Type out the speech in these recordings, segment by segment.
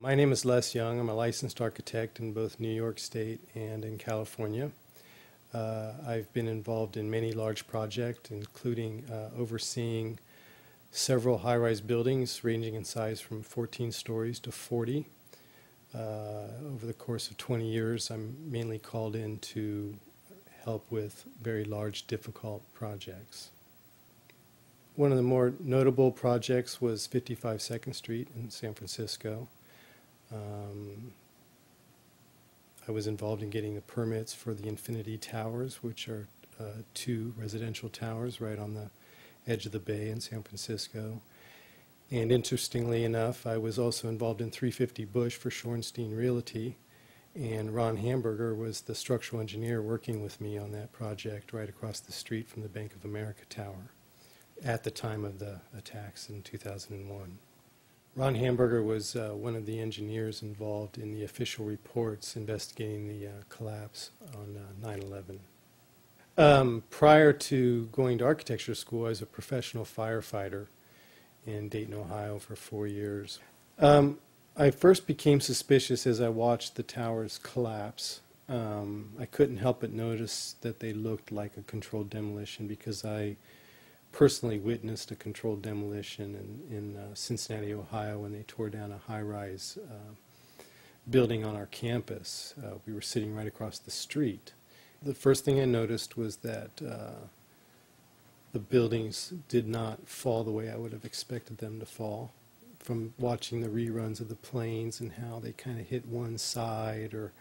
My name is Les Young. I'm a licensed architect in both New York State and in California. I've been involved in many large projects, including overseeing several high-rise buildings ranging in size from 14 stories to 40. Over the course of 20 years, I'm mainly called in to help with very large, difficult projects. One of the more notable projects was 55 2nd Street in San Francisco. I was involved in getting the permits for the Infinity Towers, which are two residential towers right on the edge of the bay in San Francisco. And interestingly enough, I was also involved in 350 Bush for Shorenstein Realty, and Ron Hamburger was the structural engineer working with me on that project right across the street from the Bank of America Tower at the time of the attacks in 2001. Ron Hamburger was one of the engineers involved in the official reports investigating the collapse on 9/11. Prior to going to architecture school, I was a professional firefighter in Dayton, Ohio for 4 years. I first became suspicious as I watched the towers collapse. I couldn't help but notice that they looked like a controlled demolition because I personally witnessed a controlled demolition in Cincinnati, Ohio, when they tore down a high-rise building on our campus. We were sitting right across the street. The first thing I noticed was that the buildings did not fall the way I would have expected them to fall. From watching the reruns of the planes and how they kind of hit one side or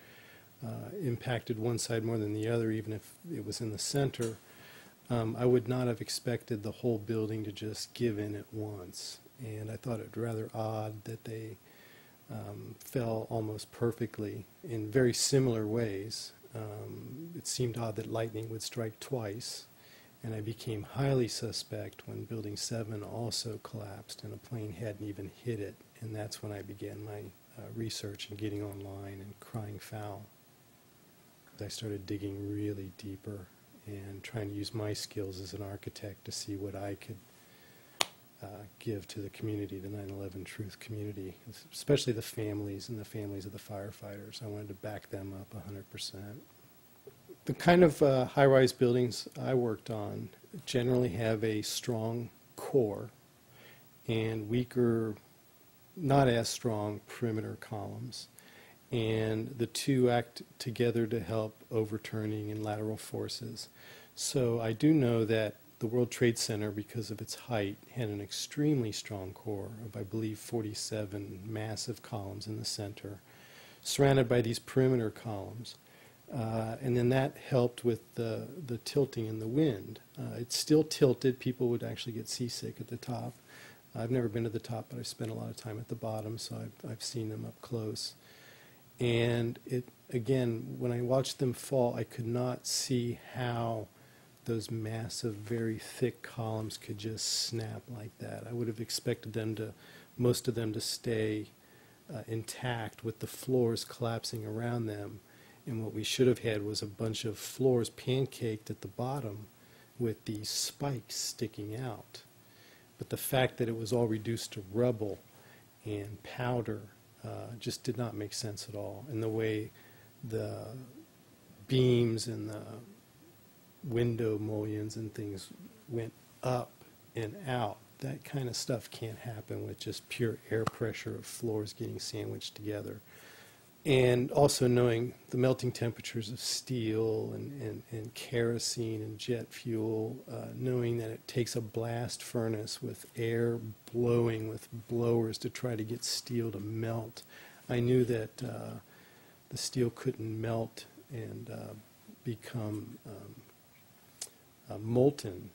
impacted one side more than the other, even if it was in the center, I would not have expected the whole building to just give in at once. And I thought it rather odd that they fell almost perfectly in very similar ways. It seemed odd that lightning would strike twice, and I became highly suspect when Building 7 also collapsed and a plane hadn't even hit it, and that's when I began my research and getting online and crying foul. I started digging really deeper and trying to use my skills as an architect to see what I could give to the community, the 9/11 truth community, especially the families and the families of the firefighters. I wanted to back them up 100%. The kind of high-rise buildings I worked on generally have a strong core and weaker, not as strong perimeter columns. And the two act together to help overturning and lateral forces. So I do know that the World Trade Center, because of its height, had an extremely strong core of, I believe, 47 massive columns in the center, surrounded by these perimeter columns. And then that helped with the tilting in the wind. It's still tilted. People would actually get seasick at the top. I've never been to the top, but I've spent a lot of time at the bottom, so I've seen them up close. And again, when I watched them fall, I could not see how those massive, very thick columns could just snap like that. I would have expected most of them to stay intact with the floors collapsing around them. And what we should have had was a bunch of floors pancaked at the bottom with these spikes sticking out. But the fact that it was all reduced to rubble and powder just did not make sense at all. And the way the beams and the window mullions and things went up and out, that kind of stuff can't happen with just pure air pressure of floors getting sandwiched together. And also knowing the melting temperatures of steel and kerosene and jet fuel, knowing that it takes a blast furnace with air blowing with blowers to try to get steel to melt, I knew that the steel couldn't melt and become molten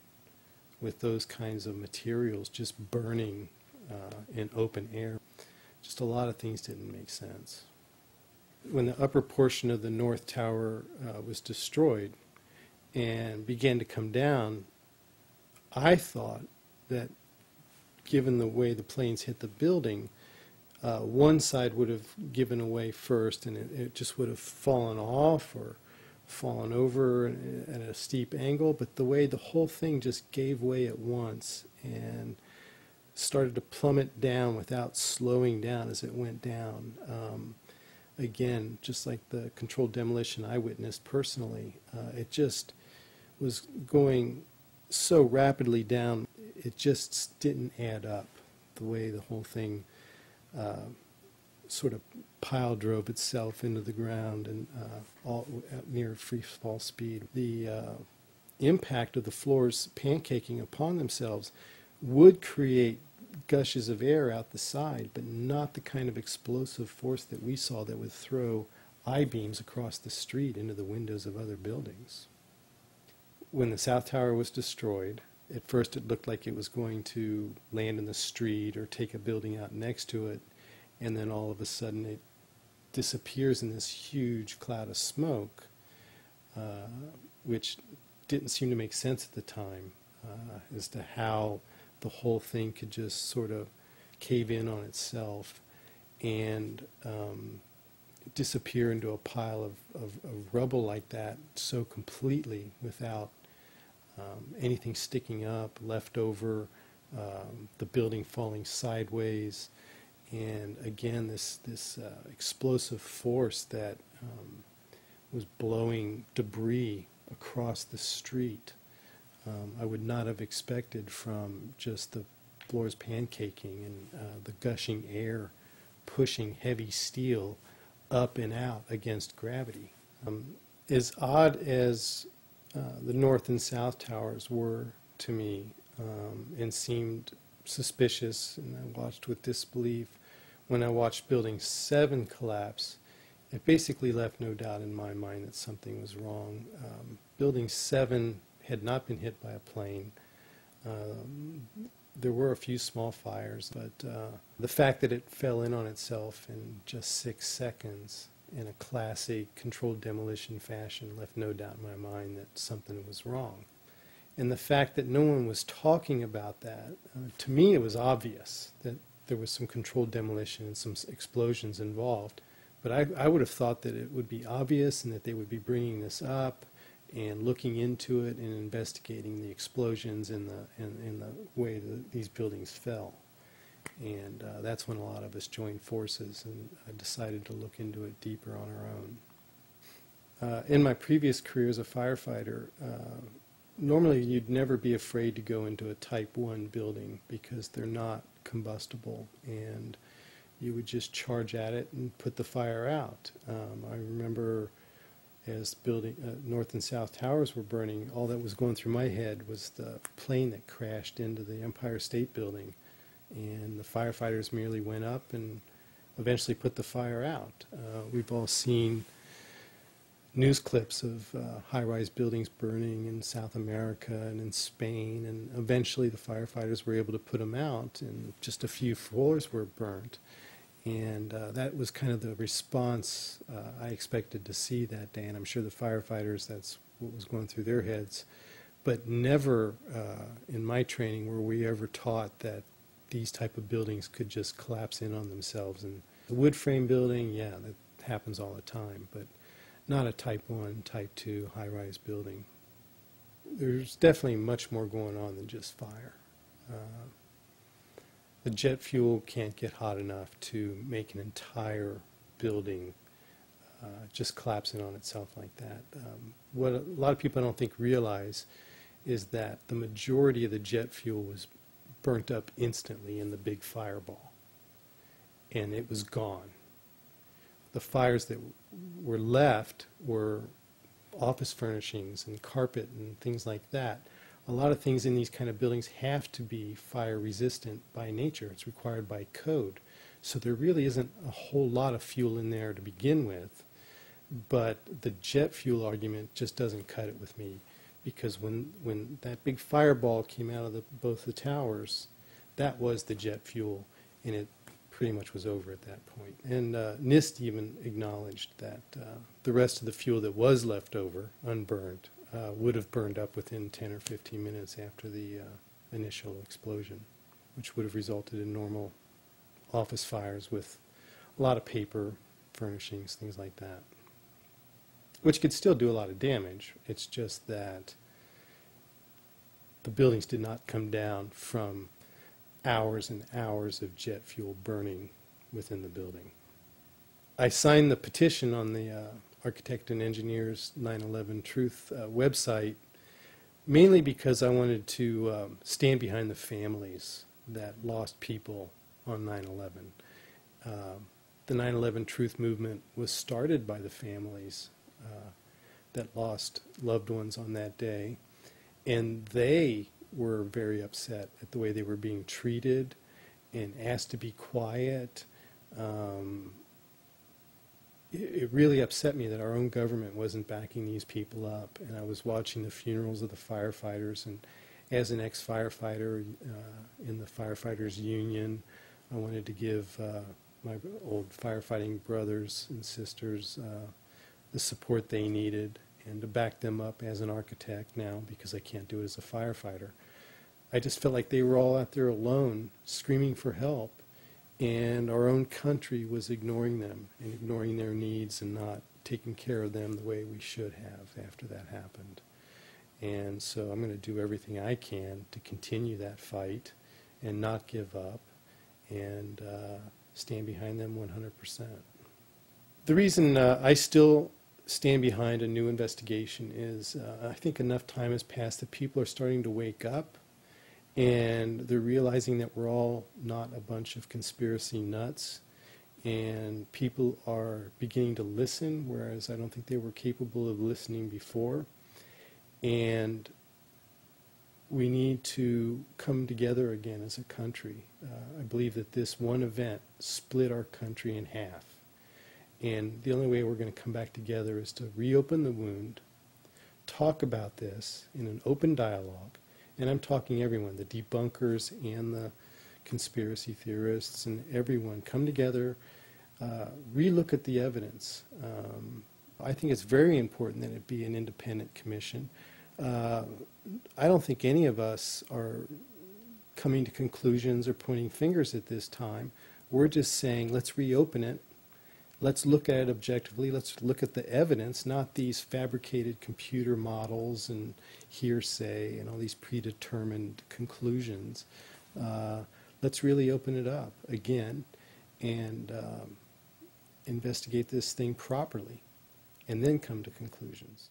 with those kinds of materials just burning in open air. Just a lot of things didn't make sense. When the upper portion of the North Tower was destroyed and began to come down, I thought that given the way the planes hit the building, one side would have given away first and it just would have fallen off or fallen over at a steep angle, but the way the whole thing just gave way at once and started to plummet down without slowing down as it went down. Again, just like the controlled demolition I witnessed personally, it just was going so rapidly down, it just didn't add up the way the whole thing sort of pile drove itself into the ground and all at near free fall speed. The impact of the floors pancaking upon themselves would create gushes of air out the side, but not the kind of explosive force that we saw that would throw I-beams across the street into the windows of other buildings. When the South Tower was destroyed, at first it looked like it was going to land in the street or take a building out next to it, and then all of a sudden it disappears in this huge cloud of smoke, which didn't seem to make sense at the time as to how the whole thing could just sort of cave in on itself and disappear into a pile of rubble like that so completely without anything sticking up, left over, the building falling sideways, and again this explosive force that was blowing debris across the street. I would not have expected from just the floors pancaking and the gushing air pushing heavy steel up and out against gravity. As odd as the North and South Towers were to me and seemed suspicious, and I watched with disbelief, when I watched Building 7 collapse, it basically left no doubt in my mind that something was wrong. Building 7 had not been hit by a plane. There were a few small fires, but the fact that it fell in on itself in just 6 seconds in a classic controlled demolition fashion left no doubt in my mind that something was wrong. And the fact that no one was talking about that, to me it was obvious that there was some controlled demolition and some explosions involved. But I would have thought that it would be obvious and that they would be bringing this up and looking into it and investigating the explosions and the way that these buildings fell. And that's when a lot of us joined forces and decided to look into it deeper on our own. In my previous career as a firefighter, normally you'd never be afraid to go into a Type 1 building because they're not combustible, and you would just charge at it and put the fire out. I remember as building North and South Towers were burning, all that was going through my head was the plane that crashed into the Empire State Building, and the firefighters merely went up and eventually put the fire out. We've all seen news clips of high-rise buildings burning in South America and in Spain, and eventually the firefighters were able to put them out, and just a few floors were burnt. And that was kind of the response I expected to see that day, and I'm sure the firefighters, that's what was going through their heads. But never in my training were we ever taught that these type of buildings could just collapse in on themselves. And the wood frame building, yeah, that happens all the time, but not a Type 1, Type 2 high-rise building. There's definitely much more going on than just fire. The jet fuel can't get hot enough to make an entire building just collapse in on itself like that. What a lot of people I don't think realize is that the majority of the jet fuel was burnt up instantly in the big fireball, and it was gone. The fires that were left were office furnishings and carpet and things like that. A lot of things in these kind of buildings have to be fire resistant by nature. It's required by code. So there really isn't a whole lot of fuel in there to begin with. But the jet fuel argument just doesn't cut it with me, because when that big fireball came out of both the towers, that was the jet fuel, and it pretty much was over at that point. And NIST even acknowledged that the rest of the fuel that was left over, unburned, would have burned up within 10 or 15 minutes after the initial explosion, which would have resulted in normal office fires with a lot of paper, furnishings, things like that, which could still do a lot of damage. It's just that the buildings did not come down from hours and hours of jet fuel burning within the building. I signed the petition on the Architect and Engineers 9/11 Truth website mainly because I wanted to stand behind the families that lost people on 9/11. The 9/11 Truth movement was started by the families that lost loved ones on that day, and they were very upset at the way they were being treated and asked to be quiet. It really upset me that our own government wasn't backing these people up, and I was watching the funerals of the firefighters, and as an ex-firefighter in the firefighters union, I wanted to give my old firefighting brothers and sisters the support they needed and to back them up as an architect now, because I can't do it as a firefighter. I just felt like they were all out there alone screaming for help, and our own country was ignoring them and ignoring their needs and not taking care of them the way we should have after that happened. And so I'm going to do everything I can to continue that fight and not give up and stand behind them 100%. The reason I still stand behind a new investigation is I think enough time has passed that people are starting to wake up, and they're realizing that we're all not a bunch of conspiracy nuts, and people are beginning to listen, whereas I don't think they were capable of listening before. And we need to come together again as a country. I believe that this one event split our country in half. And the only way we're going to come back together is to reopen the wound, talk about this in an open dialogue, and I'm talking everyone, the debunkers and the conspiracy theorists and everyone, come together, relook at the evidence. I think it's very important that it be an independent commission. I don't think any of us are coming to conclusions or pointing fingers at this time. We're just saying, let's reopen it. Let's look at it objectively. Let's look at the evidence, not these fabricated computer models and hearsay and all these predetermined conclusions. Let's really open it up again and investigate this thing properly and then come to conclusions.